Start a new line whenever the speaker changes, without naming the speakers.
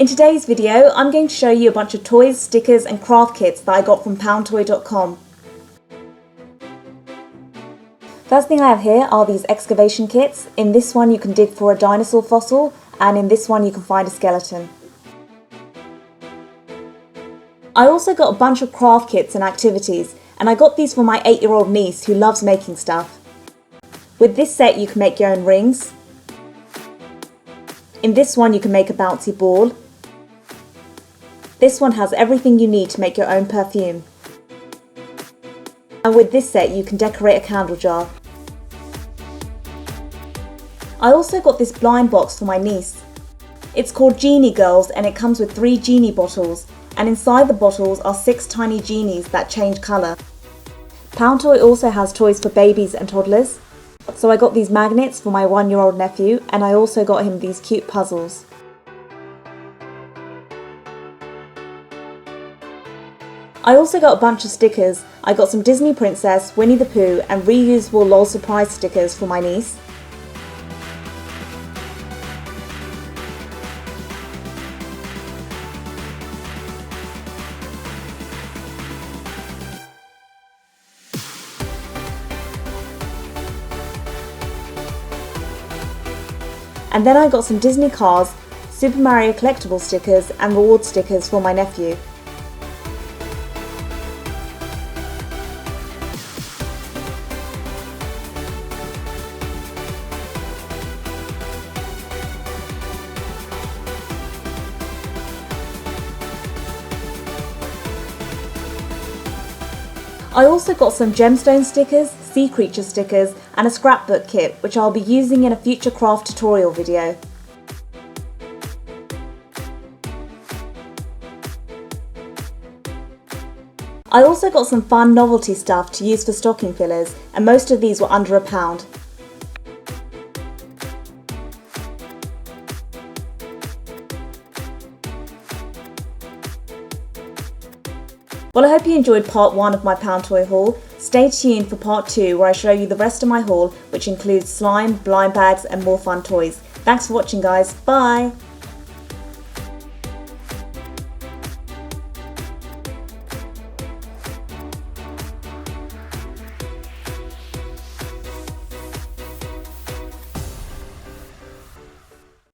In today's video, I'm going to show you a bunch of toys, stickers and craft kits that I got from PoundToy.com. First thing I have here are these excavation kits. In this one you can dig for a dinosaur fossil, and in this one you can find a skeleton. I also got a bunch of craft kits and activities, and I got these for my 8-year-old niece who loves making stuff. With this set you can make your own rings. In this one you can make a bouncy ball. This one has everything you need to make your own perfume. And with this set you can decorate a candle jar. I also got this blind box for my niece. It's called Genie Girls and it comes with 3 genie bottles, and inside the bottles are 6 tiny genies that change colour. PoundToy also has toys for babies and toddlers. So I got these magnets for my 1-year-old nephew, and I also got him these cute puzzles. I also got a bunch of stickers. I got some Disney Princess, Winnie the Pooh and reusable LOL surprise stickers for my niece. And then I got some Disney cars, Super Mario collectible stickers and reward stickers for my nephew. I also got some gemstone stickers, sea creature stickers and a scrapbook kit which I'll be using in a future craft tutorial video. I also got some fun novelty stuff to use for stocking fillers, and most of these were under £1. Well, I hope you enjoyed part 1 of my PoundToy haul. Stay tuned for part 2 where I show you the rest of my haul, which includes slime, blind bags and more fun toys. Thanks for watching guys, bye!